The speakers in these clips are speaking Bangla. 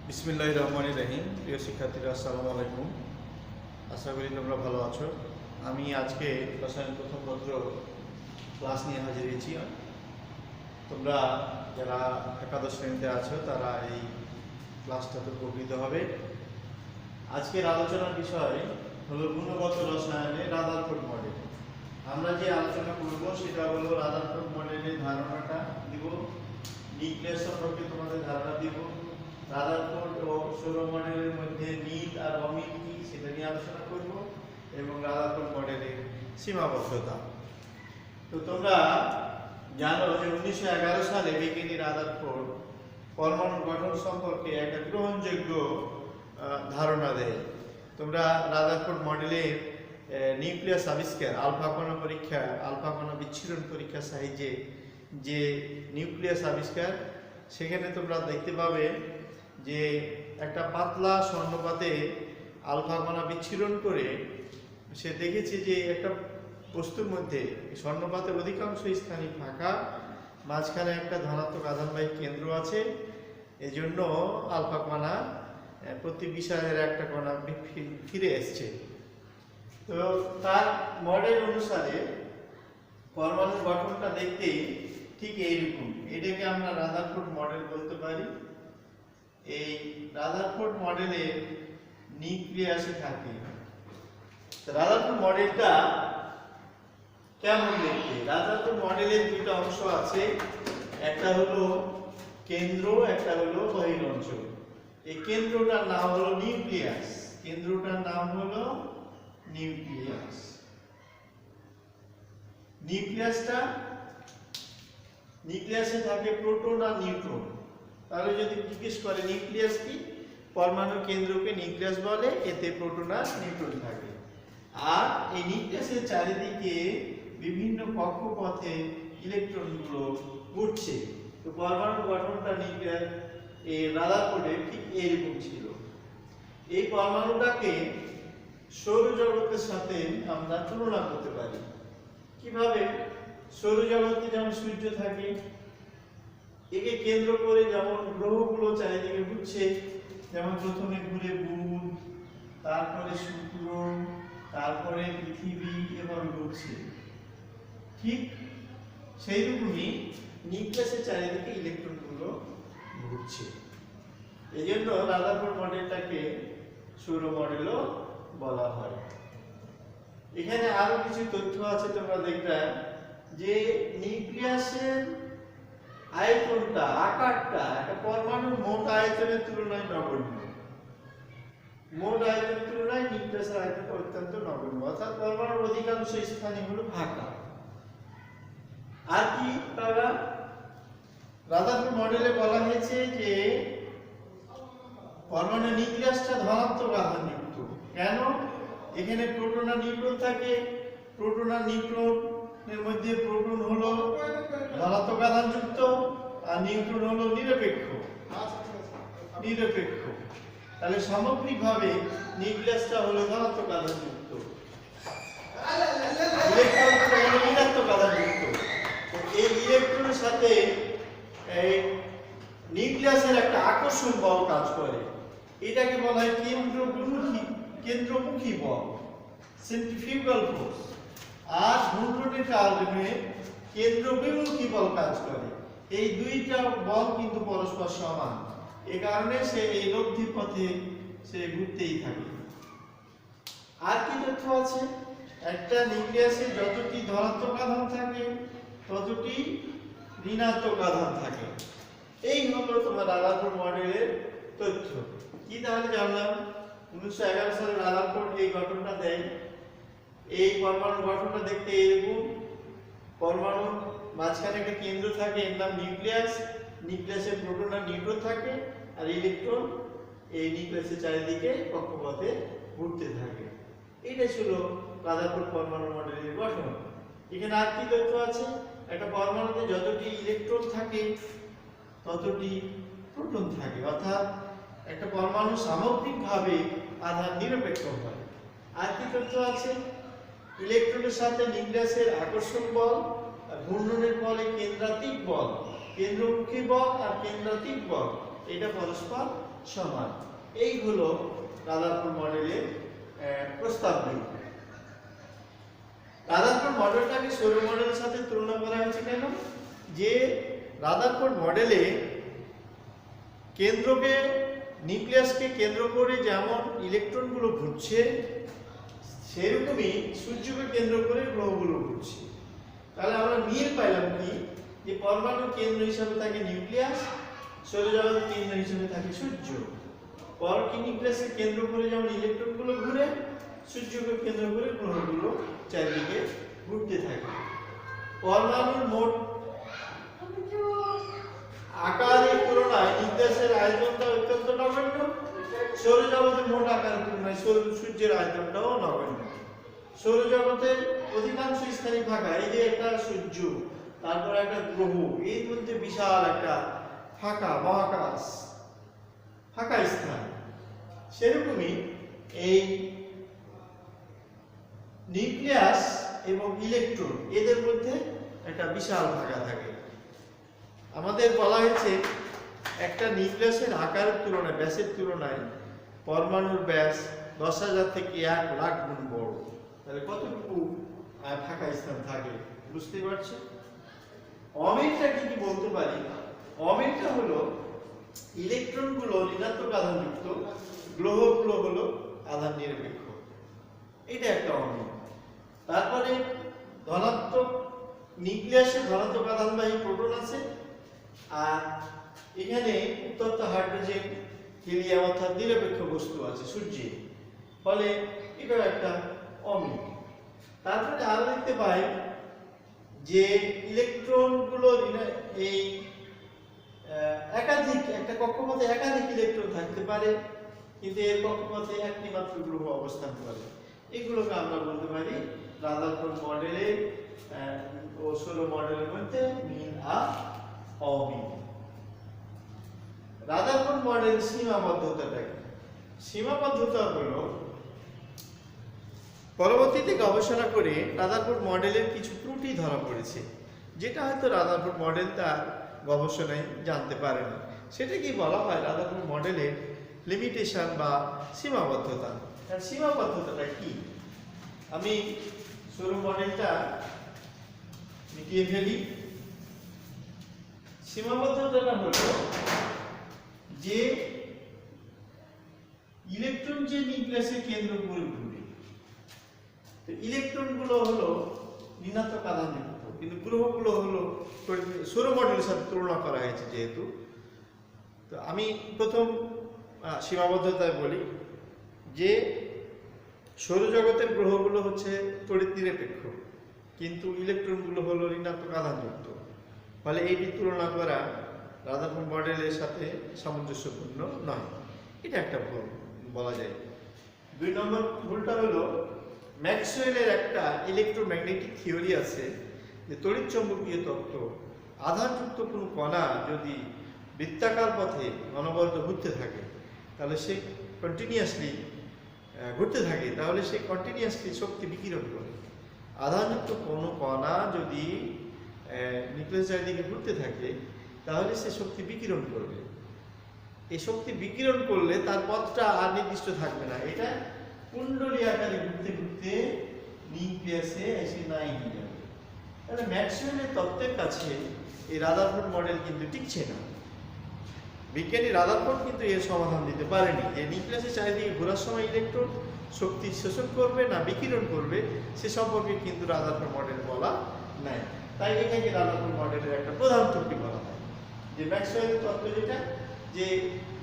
বিসমিল্লাহির রহমানির রহিম। প্রিয় শিক্ষার্থীরা, আসসালামু আলাইকুম। আশা করি তোমরা ভালো আছো। আমি আজকে রসায়ন প্রথম পত্র ক্লাস নিয়ে হাজির হয়েছি। তোমরা যারা একাদশ শ্রেণীতে আছো তারা এই ক্লাসটাতে উপকৃত হবে। আজকের আলোচনার বিষয় হলো গুণগত রসায়নে রাদারফোর্ড মডেল। আমরা যে আলোচনা করব সেটা হলো রাদারফোর্ড মডেলের ধারণাটা দিব, নিউক্লিয়াস সম্পর্কে তোমাদের ধারণা দিব, রাদারফোর্ড ও সৌর মডেলের মধ্যে মিল আর অমিল কি সেটা নিয়ে আলোচনা করব, এবং রাদারফোর্ড মডেলের সীমাবদ্ধতা। তো তোমরা জানো যে 1911 সালে বিজ্ঞানী রাদারফোর্ড পরমাণু গঠন সম্পর্কে একটা গ্রহণযোগ্য ধারণা দেয়। তোমরা রাদারফোর্ড মডেলের নিউক্লিয়াস আবিষ্কার, আলফা কণা পরীক্ষা, আলফা কণা বিচ্ছুরণ পরীক্ষার সাহায্যে যে নিউক্লিয়াস আবিষ্কার, সেখানে তোমরা দেখতে পাবে যে একটা পাতলা স্বর্ণপাতে আলফা কণা বিচ্ছুরণ করে সে দেখেছে যে একটা বস্তুর মধ্যে স্বর্ণপাতের অধিকাংশ স্থানই ফাঁকা, মাঝখানে একটা ধনাত্মক আধানবাহী কেন্দ্র আছে। এজন্য আলফা কণা প্রতি বিষয়ের একটা কণা ফিরে এসছে। তো তার মডেল অনুসারে পরমাণুর গঠনটা দেখতে ঠিক এইরকম। এটাকে আমরা রাদারফোর্ড মডেল বলতে পারি। এই রাদারফোর্ড মডেলের নিউক্লিয়াসে থাকে। রাদারফোর্ড মডেলটা কেমন দেখতে? রাদারফোর্ড মডেলের দুটো অংশ আছে, একটা হলো কেন্দ্র, একটা হলো বহিরঞ্চল। এই কেন্দ্রটার নাম হলো নিউক্লিয়াস। কেন্দ্রটার নাম হলো নিউক্লিয়াস। নিউক্লিয়াসে থাকে প্রোটন আর নিউট্রন। তাহলে যদি জিজ্ঞেস করে নিউক্লিয়াস কি, পরমাণুর কেন্দ্রকে নিউক্লিয়াস বলে, এতে প্রোটন আর নিউট্রন থাকে। আর এই নিউক্লিয়াসের চারিদিকে বিভিন্ন কক্ষপথে ইলেকট্রনগুলো ঘুরছে। তো পরমাণুর গঠনটা নিউক্লিয়াস এই রাদারফোর্ডে ঠিক এইরকম ছিল। এই পরমাণুটাকে সৌরজগতের সাথে আমরা তুলনা করতে পারি। কিভাবে? সৌরজগতে যেমন সূর্য থাকে, একে কেন্দ্র করে যেমন গ্রহগুলো চারিদিকে ঘুরছে, যেমন প্রথমে ঘুরে বুধ, তারপরে শুক্র, তারপরে পৃথিবী, এভাবে ঘুরছে। ঠিক সেই রকমই নিউক্লিয়াসের চারিদিকে ইলেকট্রনগুলো ঘুরছে। এই জন্য রাদারফোর্ড মডেলটাকে সৌর মডেলও বলা হয়। এখানে আরো কিছু তথ্য আছে, তোমরা দেখবে যে নিউক্লিয়াসের আয়তনটা, আকারটা একটা পরমাণুর মোট আয়তনের তুলনায় নগণ্য। মোট আয়তনের তুলনায় নিউক্লিয়াসের আয়তনটা অত্যন্ত নগণ্য, অর্থাৎ পরমাণুর অধিকাংশ স্থানই হলো ফাঁকা। আর কি তারা রাদারফোর্ড মডেলে বলা হয়েছে যে পরমাণুর নিউক্লিয়াসটা ধনাত্মক আধানযুক্ত। কেন? এখানে প্রোটন আর নিউট্রন থাকে। প্রোটন আর নিউট্রনের মধ্যে প্রোটন হলো ধনাত্মক আধানযুক্ত আর নিউট্রন হলো নিরপেক্ষ। তাহলে সামগ্রিকভাবে নিউক্লিয়াসটা হলো ধনাত্মক আধানযুক্ত, ইলেকট্রনটা হলো ঋণাত্মক আধানযুক্ত। তো এই ইলেকট্রনের সাথে এই নিউক্লিয়াসের একটা আকর্ষণ বল কাজ করে। এটাকে বলা হয় কেন্দ্রমুখী বল, সেন্ট্রিফিউগাল ফোর্স। আর ঘূর্ণনের কারণে কেন্দ্রবিমুখী বল কাজ করে। এই দুইটা বল কিন্তু পরস্পর সমান, এই কারণে সে এই লব্ধি পথে সে ঘুরতেই থাকে। আর কি তথ্য আছে? একটা নিউক্লিয়াসে যতটি ধনাত্মক আধান থাকে ততটি ঋণাত্মক আধান থাকে। এই হলো তোমার রাদারফোর্ড মডেলের তথ্য। কি তাহলে জানলাম? 1911 সালে রাদারফোর্ড এই গঠনটা দেয়। এই পরমাণুর গঠনটা দেখতে এরকম। পরমাণুর মাঝখানে একটা কেন্দ্র থাকে, এর নাম নিউক্লিয়াস। নিউক্লিয়াসে প্রোটন আর নিউট্রন থাকে, আর ইলেকট্রন এই নিউক্লিয়াসের চারিদিকে কক্ষপথে ঘুরতে থাকে। এটাই ছিল রাদারফোর্ড পরমাণু মডেলের গঠন। এখানে আর কি তথ্য আছে? একটা পরমাণুতে যতটি ইলেকট্রন থাকে ততটি প্রোটন থাকে, অর্থাৎ একটা পরমাণু সামগ্রিকভাবে আধান নিরপেক্ষ হয়। আর কি তথ্য আছে? ইলেকট্রনের সাথে নিউক্লিয়াসের আকর্ষণ বল আর ঘূর্ণনের ফলে কেন্দ্রাতিক বল, কেন্দ্রমুখী বল আর কেন্দ্রাতিক বল, এটা পরস্পর সমান। এই হলো রাদারফোর্ড মডেলের প্রস্তাবগুলি। রাদারফোর্ড মডেলটাকে সৌর মডেলের সাথে তুলনা করা হয়েছে কেন? যে রাদারফোর্ড মডেলে কেন্দ্রকে, নিউক্লিয়াসকে কেন্দ্র করে যেমন ইলেকট্রনগুলো ঘুরছে, সেরকমই সূর্যকে কেন্দ্র করে গ্রহগুলো ঘুরছে। তাহলে আমরা মিল পাইলাম কি, যে পরমাণুর কেন্দ্র হিসাবে থাকে নিউক্লিয়াস, সৌরজগতের কেন্দ্র হিসাবে থাকে সূর্য। নিউক্লিয়াসকে কেন্দ্র করে যেমন ইলেকট্রনগুলো ঘুরে, সূর্যকে কেন্দ্র করে গ্রহগুলো চারিদিকে ঘুরতে থাকে। পরমাণুর মোট আকারের তুলনায় নিউক্লিয়াসের আয়তনটা অত্যন্ত নগণ্য, সৌরজগতের মোট আকারের তুলনায় সূর্যের আয়তনটাও নগণ্য। সৌরজগতের অধিকাংশ স্থানই ফাঁকা। এই যে একটা সূর্য, তারপর একটা গ্রহ, এর মধ্যে বিশাল একটা ফাঁকা মহাকাশ, ফাঁকা স্থান। সেরকমই এই নিউক্লিয়াস এবং ইলেকট্রন, এদের মধ্যে একটা বিশাল ফাঁকা থাকে। আমাদের বলা হয়েছে একটা নিউক্লিয়াসের আকারের তুলনায়, ব্যাসের তুলনায় পরমাণুর ব্যাস 10,000 থেকে 1 লাখ গুণ বড়। তাহলে কতটুকু ফাঁকা স্থান থাকে বুঝতে পারছি। অমেরটা কি বলতে পারি? অমেরটা হলো ইলেকট্রনগুলো ঋণাত্মক আধানযুক্ত, গ্রহগুলো হলো আধান নিরপেক্ষ। এটা একটা অমের। তারপরে ধনাত্মক, নিউক্লিয়াসে ধনাত্মক আধানবাহী প্রোটন আছে, আর এখানে উত্তপ্ত হাইড্রোজেন, হিলিয়াম অর্থাৎ নিরপেক্ষ বস্তু আছে সূর্যে। ফলে এটাও একটা অমিল। তারপরে আরো দেখতে পাই যে ইলেকট্রনগুলো এই একাধিক, একটা কক্ষপথে একাধিক ইলেকট্রন থাকতে পারে, কিন্তু এর কক্ষপথে একটি মাত্র গ্রহ অবস্থান করে। এগুলোকে আমরা বলতে পারি রাদারফোর্ড মডেলের ও সৌর মডেলের মধ্যে মিল আর অমিল। রাদারফোর্ড মডেল সীমাবদ্ধতাটা কি? সীমাবদ্ধতা হলো পরবর্তীতে গবেষণা করে রাদারফোর্ড মডেলের কিছু ত্রুটি ধরা পড়েছে, যেটা হয়তো রাদারফোর্ড মডেল তার গবেষণায় জানতে পারেনি। সেটা কি বলা হয় রাদারফোর্ড মডেলের লিমিটেশন বা সীমাবদ্ধতা। আর সীমাবদ্ধতাটা কি? আমি সৌর মডেলটা মিটিয়ে ফেলি। সীমাবদ্ধতাটা হলো যে ইলেকট্রন যে নিউক্লিয়াসের কেন্দ্র করে ঘুরে, তো ইলেকট্রনগুলো হলো ঋণাত্মক আধানযুক্ত, কিন্তু গ্রহগুলো হলো সৌর মডেলের সাথে তুলনা করা হয়েছে যেহেতু। তো আমি প্রথম সীমাবদ্ধতায় বলি যে সৌরজগতের গ্রহগুলো হচ্ছে তড়িৎ নিরপেক্ষ, কিন্তু ইলেকট্রনগুলো হলো ঋণাত্মক আধানযুক্ত। ফলে এইটি তুলনা করা রাদারফোর্ড মডেলের সাথে সামঞ্জস্যপূর্ণ নয়। এটা একটা ভুল বলা যায়। 2 নম্বর ভুলটা হলো ম্যাক্সওয়েলের একটা ইলেকট্রোম্যাগনেটিক থিওরি আছে যে তড়িৎচুম্বকীয় তত্ত্ব, আধানযুক্ত কোনো কণা যদি বৃত্তাকার পথে অনবরত ঘুরতে থাকে, তাহলে সে কন্টিনিউয়াসলি ঘুরতে থাকে, তাহলে সে কন্টিনিউয়াসলি শক্তি বিকিরণ করে। আধানযুক্ত কোনো কণা যদি নিউক্লিয়াস চারিদিকে ঘুরতে থাকে, তাহলে সে শক্তি বিকিরণ করবে। এই শক্তি বিকিরণ করলে তার পথটা আর নির্দিষ্ট থাকবে না, এটা কুণ্ডলী আকারে ঘুরতে ঘুরতে নিউক্লিয়াসে এসে নাই হয়ে যাবে। তাহলে ম্যাক্সওয়েলের তত্ত্বের কাছে এই রাদারফোর্ড মডেল কিন্তু টিকছে না। বিজ্ঞানী রাদারফোর্ড কিন্তু এর সমাধান দিতে পারেনি যে নিউক্লিয়াসের চারিদিকে ঘোরার সময় ইলেকট্রন শক্তি শোষণ করবে না বিকিরণ করবে, সে সম্পর্কে কিন্তু রাদারফোর্ড মডেল বলা নাই। তাই এটাকে রাদারফোর্ড মডেলের একটা প্রধান ত্রুটি বলা হয় যে ম্যাক্সওয়েলের তত্ত্ব যেটা, যে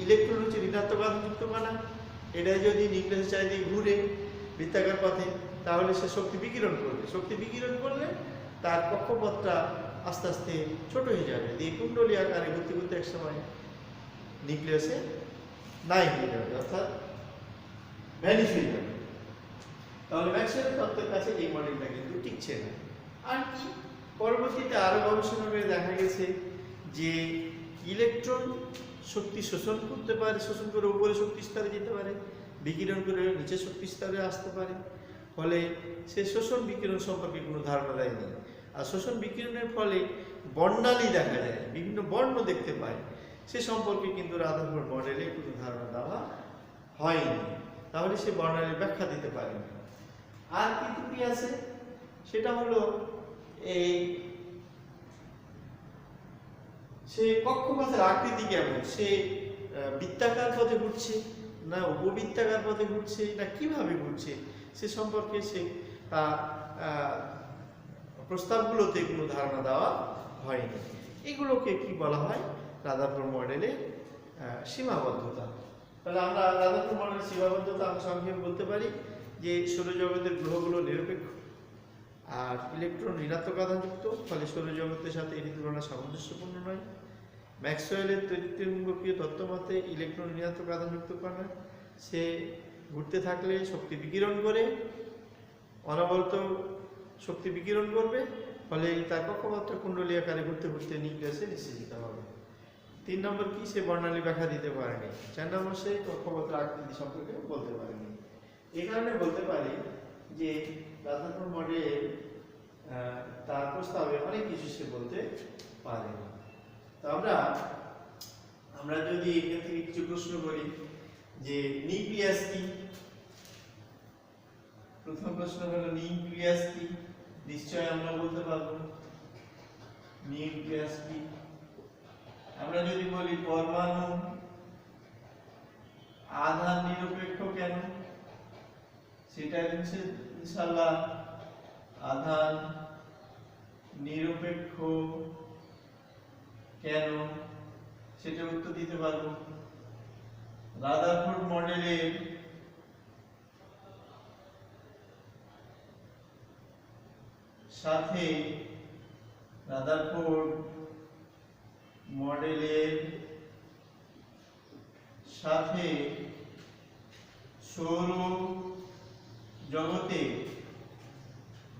ইলেকট্রন হচ্ছে ঋণাত্মক আধানযুক্ত কণা, এটা যদি নিউক্লিয়াসের চারিদিকে ঘুরে বৃত্তাকার পথে, তাহলে সে শক্তি বিকিরণ করবে। শক্তি বিকিরণ করলে তার কক্ষপথটা আস্তে আস্তে ছোট হয়ে যাবে, দিয়ে কুণ্ডলী আকারে ঘুরতে ঘুরতে এক সময় নিউক্লিয়াসে নাই হয়ে যাবে, অর্থাৎ ভ্যানিশ হয়ে যাবে। তাহলে ম্যাক্সওয়েলের তত্ত্বের কাছে এই মডেলটা কিন্তু টিকছে না। আর কি পরবর্তীতে আরো গবেষণা করে দেখা গেছে যে ইলেকট্রন শক্তি শোষণ করতে পারে, শোষণ করে উপরে শক্তি স্তরে যেতে পারে, বিকিরণ করে নিচে শক্তি স্তরে আসতে পারে। ফলে সে শোষণ বিকিরণ সম্পর্কে কোনো ধারণা দেয়নি। আর শোষণ বিকিরণের ফলে বর্ণালী দেখা যায়, বিভিন্ন বর্ণ দেখতে পায়। সে সম্পর্কে কিন্তু রাদারফোর্ড মডেলে কোনো ধারণা দেওয়া হয়নি। তাহলে সে বর্ণালীর ব্যাখ্যা দিতে পারেনি। আর কি ত্রুটি আছে, সেটা হলো এই সে কক্ষপথের আকৃতি কেমন, সে বৃত্তাকার পথে ঘুরছে না উপবৃত্তাকার পথে ঘুরছে না কিভাবে ঘুরছে, সে সম্পর্কে সে প্রস্তাবগুলোতে কোনো ধারণা দেওয়া হয়নি। এগুলোকে কি বলা হয়, রাদারফোর্ড মডেলের সীমাবদ্ধতা। তাহলে আমরা রাদারফোর্ড মডেলের সীমাবদ্ধতা আমরা সংক্ষেপে বলতে পারি যে সৌরজগতের গ্রহগুলো নিরপেক্ষ আর ইলেকট্রন ঋণাত্মক আধানযুক্ত, ফলে সৌরজগতের সাথে এটি তুলনা সামঞ্জস্যপূর্ণ নয়। ম্যাক্সওয়েলের তড়িৎচুম্বকীয় তত্ত্ব মতে ইলেকট্রন ঋণাত্মক আধানযুক্ত কণা সে ঘুরতে থাকলে শক্তি বিকিরণ করে, অনবরত শক্তি বিকিরণ করবে, ফলে তার কক্ষপথটা কুণ্ডলী আকারে ঘুরতে ঘুরতে নিউক্লিয়াসে নিঃশেষিত হবে। 3 নম্বর কি, সে বর্ণালী ব্যাখ্যা দিতে পারেনি। 4 নম্বর, সে কক্ষপথের আকৃতি সম্পর্কে বলতে পারেনি। এই কারণে বলতে পারি যে রাদারফোর্ড মডেল তার প্রস্তাবে অনেক কিছু সে বলতে পারেনি। তো আমরা যদি এখান থেকে কিছু প্রশ্ন করি যে নিউক্লিয়াস কি, প্রথম প্রশ্ন হলো নিউক্লিয়াস কি, নিশ্চয় আমরা বলতে পারবো নিউক্লিয়াস কি। আমরা যদি বলি পরমাণু আধান নিরপেক্ষ কেন, সেটা ইনশাআল্লাহ আধান নিরপেক্ষ কেন সেটা উত্তর দিতে পারবো। রাদারফোর্ড মডেলের সাথে সৌর জগতে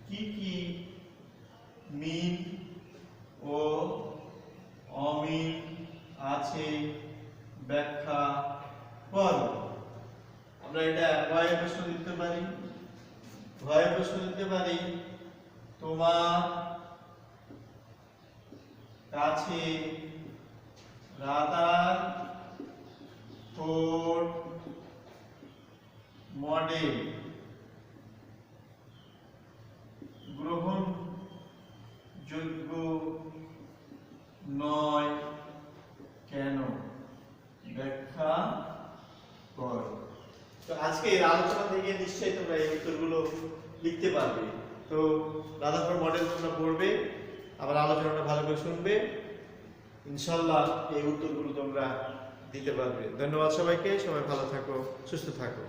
কি কি মিল ও অমিল আছে ব্যাখ্যা কর। আমরা এটা ভয়ের প্রশ্ন দিতে পারি, তোমার কাছে রাদারফোর্ড মডেল গ্রহণযোগ্য নয় কেন, ব্যাখ্যা কর। তো আজকে এই আলোচনা থেকে নিশ্চয়ই তোমরা এই উত্তরগুলো লিখতে পারবে। তো রাদারফোর্ড মডেল তোমরা পড়বে, আবার আলোচনাটা ভালো করে শুনবে, ইনশাআল্লাহ এই উত্তরগুলো তোমরা দিতে পারবে। ধন্যবাদ সবাইকে, সবাই ভালো থাকো, সুস্থ থাকো।